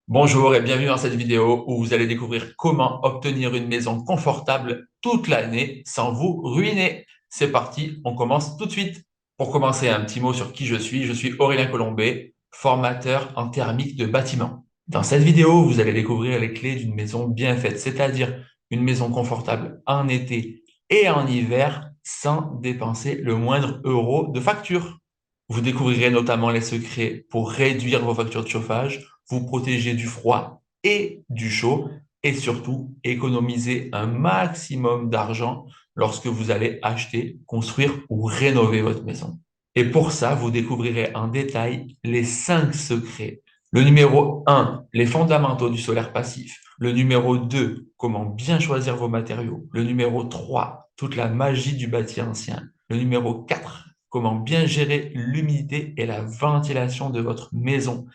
Bonjour et bienvenue dans cette vidéo où vous allez découvrir comment obtenir une maison confortable toute l'année sans vous ruiner. C'est parti, on commence tout de suite. Pour commencer, un petit mot sur qui je suis. Je suis Aurélien Colombet, formateur en thermique de bâtiment. Dans cette vidéo, vous allez découvrir les clés d'une maison bien faite, c'est-à-dire une maison confortable en été et en hiver sans dépenser le moindre euro de facture. Vous découvrirez notamment les secrets pour réduire vos factures de chauffage, vous protéger du froid et du chaud et surtout économiser un maximum d'argent lorsque vous allez acheter, construire ou rénover votre maison. Et pour ça, vous découvrirez en détail les 5 secrets. Le numéro 1, les fondamentaux du solaire passif. Le numéro 2, comment bien choisir vos matériaux. Le numéro 3, toute la magie du bâti ancien. Le numéro 4, comment bien gérer l'humidité et la ventilation de votre maison.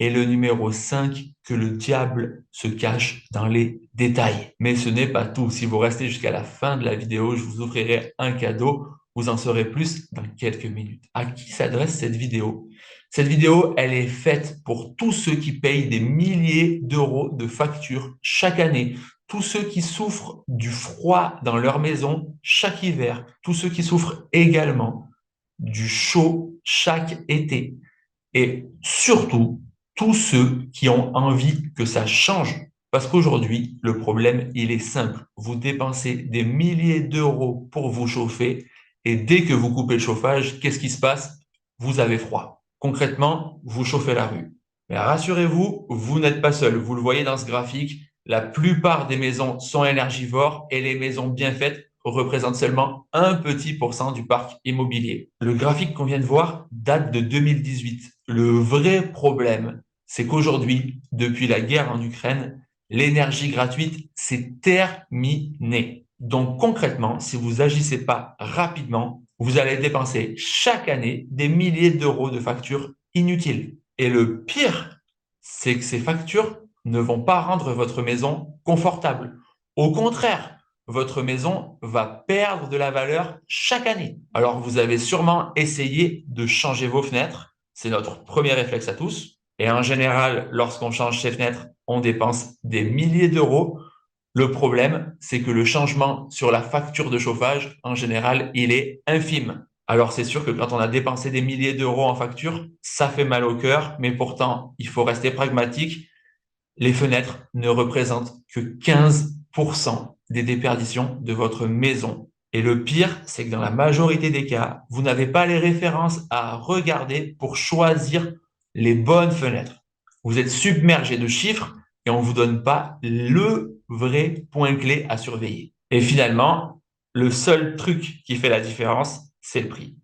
Et le numéro 5, que le diable se cache dans les détails. Mais ce n'est pas tout. Si vous restez jusqu'à la fin de la vidéo, je vous offrirai un cadeau. Vous en saurez plus dans quelques minutes. À qui s'adresse cette vidéo? Cette vidéo, elle est faite pour tous ceux qui payent des milliers d'euros de factures chaque année. Tous ceux qui souffrent du froid dans leur maison chaque hiver. Tous ceux qui souffrent également du chaud chaque été. Et surtout, tous ceux qui ont envie que ça change. Parce qu'aujourd'hui, le problème, il est simple. Vous dépensez des milliers d'euros pour vous chauffer et dès que vous coupez le chauffage, qu'est-ce qui se passe? Vous avez froid. Concrètement, vous chauffez la rue. Mais rassurez-vous, vous n'êtes pas seul. Vous le voyez dans ce graphique, la plupart des maisons sont énergivores et les maisons bien faites représentent seulement un petit pourcent du parc immobilier. Le graphique qu'on vient de voir date de 2018. Le vrai problème, c'est qu'aujourd'hui, depuis la guerre en Ukraine, l'énergie gratuite, c'est terminé. Donc concrètement, si vous agissez pas rapidement, vous allez dépenser chaque année des milliers d'euros de factures inutiles. Et le pire, c'est que ces factures ne vont pas rendre votre maison confortable. Au contraire, votre maison va perdre de la valeur chaque année. Alors, vous avez sûrement essayé de changer vos fenêtres. C'est notre premier réflexe à tous. Et en général, lorsqu'on change ses fenêtres, on dépense des milliers d'euros. Le problème, c'est que le changement sur la facture de chauffage, en général, il est infime. Alors, c'est sûr que quand on a dépensé des milliers d'euros en facture, ça fait mal au cœur, mais pourtant, il faut rester pragmatique. Les fenêtres ne représentent que 15% des déperditions de votre maison. Et le pire, c'est que dans la majorité des cas, vous n'avez pas les références à regarder pour choisir les bonnes fenêtres. Vous êtes submergé de chiffres et on ne vous donne pas le vrai point clé à surveiller. Et finalement, le seul truc qui fait la différence, c'est le prix.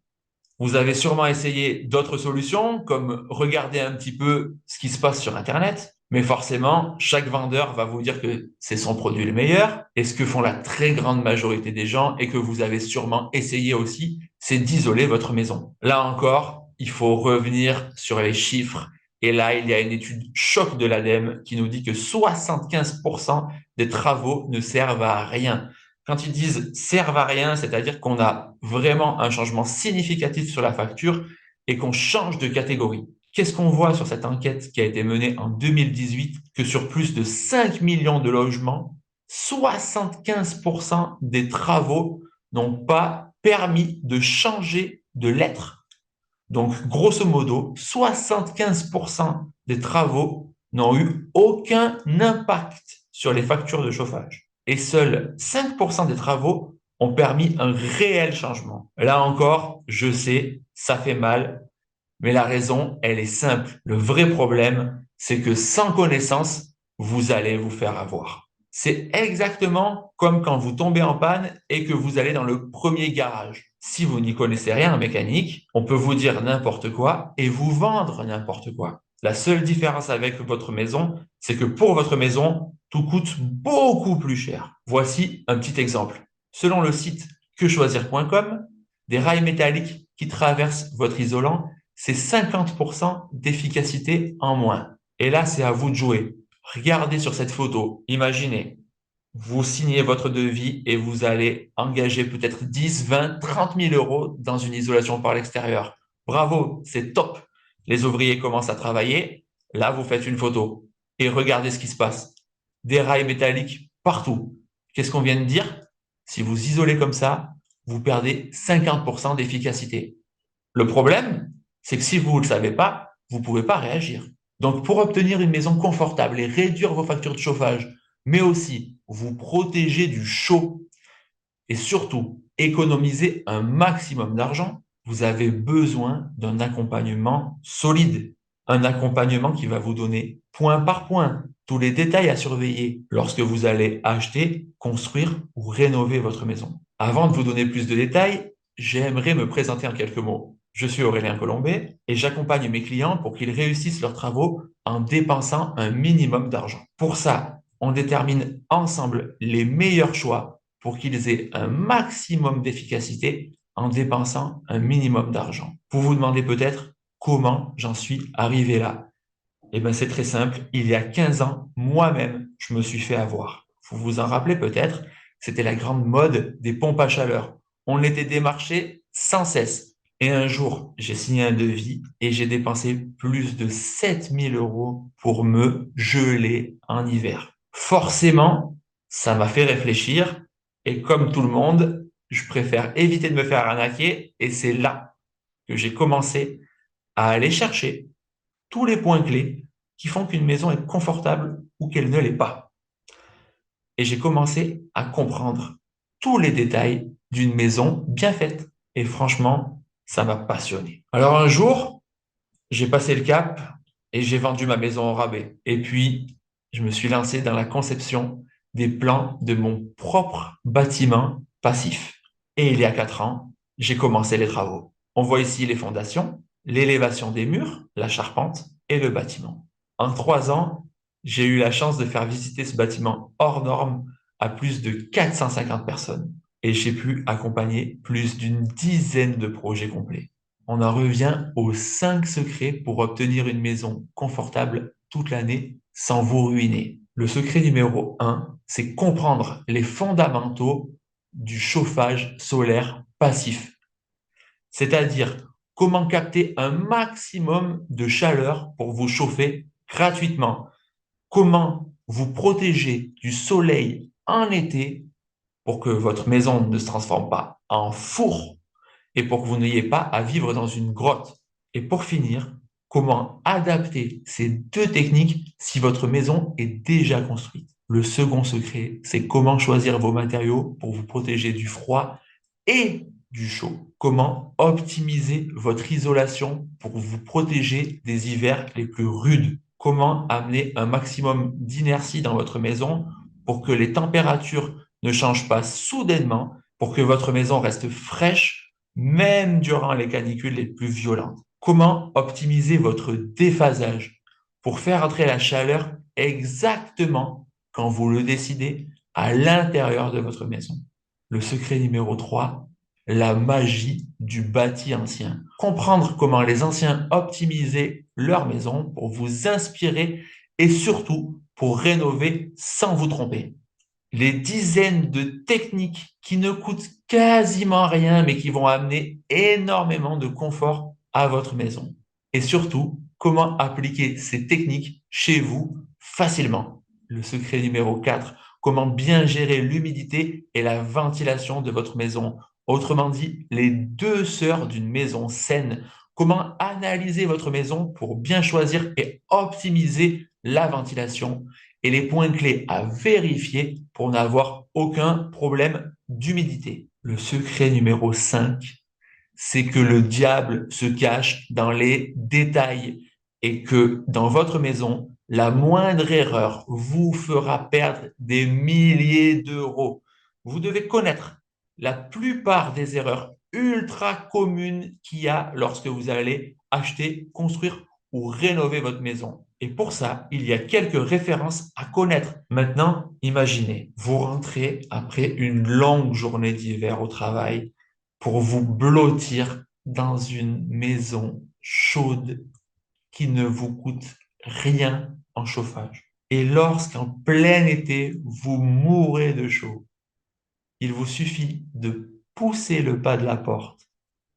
Vous avez sûrement essayé d'autres solutions, comme regarder un petit peu ce qui se passe sur Internet, mais forcément, chaque vendeur va vous dire que c'est son produit le meilleur. Et ce que font la très grande majorité des gens, et que vous avez sûrement essayé aussi, c'est d'isoler votre maison. Là encore, il faut revenir sur les chiffres. Et là, il y a une étude choc de l'ADEME qui nous dit que 75% des travaux ne servent à rien. Quand ils disent servent à rien, c'est-à-dire qu'on a vraiment un changement significatif sur la facture et qu'on change de catégorie. Qu'est-ce qu'on voit sur cette enquête qui a été menée en 2018? Que sur plus de 5 millions de logements, 75% des travaux n'ont pas permis de changer de lettre. Donc, grosso modo, 75% des travaux n'ont eu aucun impact sur les factures de chauffage. Et seuls 5% des travaux ont permis un réel changement. Là encore, je sais, ça fait mal, mais la raison, elle est simple. Le vrai problème, c'est que sans connaissance, vous allez vous faire avoir. C'est exactement comme quand vous tombez en panne et que vous allez dans le premier garage. Si vous n'y connaissez rien en mécanique, on peut vous dire n'importe quoi et vous vendre n'importe quoi. La seule différence avec votre maison, c'est que pour votre maison, tout coûte beaucoup plus cher. Voici un petit exemple. Selon le site quechoisir.com, des rails métalliques qui traversent votre isolant, c'est 50% d'efficacité en moins. Et là, c'est à vous de jouer. Regardez sur cette photo. Imaginez, vous signez votre devis et vous allez engager peut-être 10, 20, 30 000 euros dans une isolation par l'extérieur. Bravo, c'est top. Les ouvriers commencent à travailler. Là, vous faites une photo. Et regardez ce qui se passe. Des rails métalliques partout. Qu'est-ce qu'on vient de dire? Si vous isolez comme ça, vous perdez 50% d'efficacité. Le problème, c'est que si vous ne le savez pas, vous ne pouvez pas réagir. Donc, pour obtenir une maison confortable et réduire vos factures de chauffage, mais aussi vous protéger du chaud et surtout économiser un maximum d'argent, vous avez besoin d'un accompagnement solide. Un accompagnement qui va vous donner point par point tous les détails à surveiller lorsque vous allez acheter, construire ou rénover votre maison. Avant de vous donner plus de détails, j'aimerais me présenter en quelques mots. Je suis Aurélien Colombet et j'accompagne mes clients pour qu'ils réussissent leurs travaux en dépensant un minimum d'argent. Pour ça, on détermine ensemble les meilleurs choix pour qu'ils aient un maximum d'efficacité en dépensant un minimum d'argent. Vous vous demandez peut-être comment j'en suis arrivé là. Eh bien, c'est très simple. Il y a 15 ans, moi-même, je me suis fait avoir. Vous vous en rappelez peut-être, c'était la grande mode des pompes à chaleur. On était démarché sans cesse. Et un jour, j'ai signé un devis et j'ai dépensé plus de 7 000 € pour me geler en hiver. Forcément, ça m'a fait réfléchir et comme tout le monde, je préfère éviter de me faire arnaquer et c'est là que j'ai commencé à aller chercher tous les points clés qui font qu'une maison est confortable ou qu'elle ne l'est pas. Et j'ai commencé à comprendre tous les détails d'une maison bien faite. Et franchement, ça m'a passionné. Alors un jour, j'ai passé le cap et j'ai vendu ma maison au rabais. Et puis, je me suis lancé dans la conception des plans de mon propre bâtiment passif. Et il y a 4 ans, j'ai commencé les travaux. On voit ici les fondations, l'élévation des murs, la charpente et le bâtiment. En 3 ans, j'ai eu la chance de faire visiter ce bâtiment hors norme à plus de 450 personnes. Et j'ai pu accompagner plus d'une dizaine de projets complets. On en revient aux 5 secrets pour obtenir une maison confortable toute l'année sans vous ruiner. Le secret numéro 1, c'est comprendre les fondamentaux du chauffage solaire passif, c'est-à-dire comment capter un maximum de chaleur pour vous chauffer gratuitement, comment vous protéger du soleil en été pour que votre maison ne se transforme pas en four et pour que vous n'ayez pas à vivre dans une grotte. Et pour finir, comment adapter ces 2 techniques si votre maison est déjà construite. Le second secret, c'est comment choisir vos matériaux pour vous protéger du froid et du chaud. Comment optimiser votre isolation pour vous protéger des hivers les plus rudes. Comment amener un maximum d'inertie dans votre maison pour que les températures ne changent pas soudainement, pour que votre maison reste fraîche même durant les canicules les plus violentes. Comment optimiser votre déphasage pour faire entrer la chaleur exactement quand vous le décidez à l'intérieur de votre maison. Le secret numéro 3, la magie du bâti ancien. Comprendre comment les anciens optimisaient leur maison pour vous inspirer et surtout pour rénover sans vous tromper. Les dizaines de techniques qui ne coûtent quasiment rien, mais qui vont amener énormément de confort à votre maison. Et surtout, comment appliquer ces techniques chez vous facilement. Le secret numéro 4, comment bien gérer l'humidité et la ventilation de votre maison. Autrement dit, les 2 sœurs d'une maison saine. Comment analyser votre maison pour bien choisir et optimiser la ventilation et les points clés à vérifier pour n'avoir aucun problème d'humidité. Le secret numéro 5, c'est que le diable se cache dans les détails et que dans votre maison, la moindre erreur vous fera perdre des milliers d'euros. Vous devez connaître la plupart des erreurs ultra communes qu'il y a lorsque vous allez acheter, construire ou rénover votre maison. Et pour ça, il y a quelques références à connaître. Maintenant, imaginez, vous rentrez après une longue journée d'hiver au travail pour vous blottir dans une maison chaude qui ne vous coûte rien en chauffage. Et lorsqu'en plein été, vous mourrez de chaud, il vous suffit de pousser le pas de la porte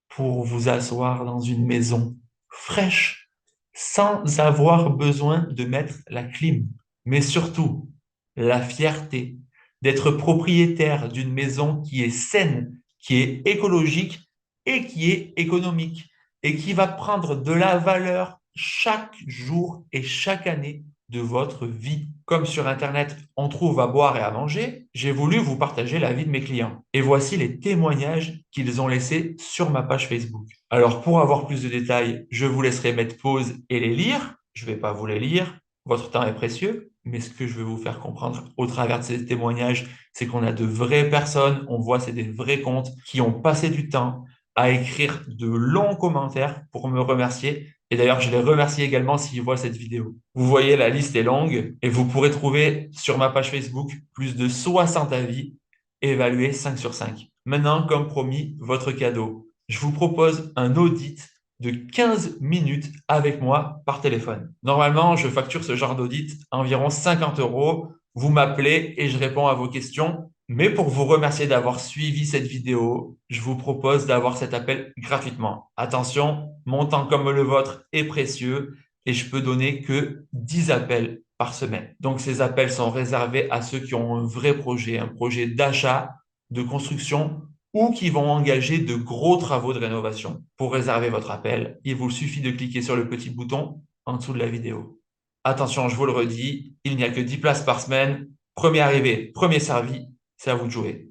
pour vous asseoir dans une maison fraîche sans avoir besoin de mettre la clim. mais surtout la fierté d'être propriétaire d'une maison qui est saine, qui est écologique et qui est économique et qui va prendre de la valeur chaque jour et chaque année de votre vie. Comme sur Internet, on trouve à boire et à manger, j'ai voulu vous partager la vie de mes clients. Et voici les témoignages qu'ils ont laissés sur ma page Facebook. Alors, pour avoir plus de détails, je vous laisserai mettre pause et les lire. Je ne vais pas vous les lire. Votre temps est précieux. Mais ce que je veux vous faire comprendre au travers de ces témoignages, c'est qu'on a de vraies personnes, on voit c'est des vrais comptes qui ont passé du temps à écrire de longs commentaires pour me remercier. Et d'ailleurs, je les remercie également s'ils voient cette vidéo. Vous voyez, la liste est longue et vous pourrez trouver sur ma page Facebook plus de 60 avis évalués 5 sur 5. Maintenant, comme promis, votre cadeau. Je vous propose un audit de 15 minutes avec moi par téléphone. Normalement, je facture ce genre d'audit environ 50 euros. Vous m'appelez et je réponds à vos questions. Mais pour vous remercier d'avoir suivi cette vidéo, je vous propose d'avoir cet appel gratuitement. Attention, mon temps comme le vôtre est précieux et je peux donner que 10 appels par semaine. Donc ces appels sont réservés à ceux qui ont un projet d'achat, de construction ou qui vont engager de gros travaux de rénovation. Pour réserver votre appel, il vous suffit de cliquer sur le petit bouton en dessous de la vidéo. Attention, je vous le redis, il n'y a que 10 places par semaine. Premier arrivé, premier servi, c'est à vous de jouer.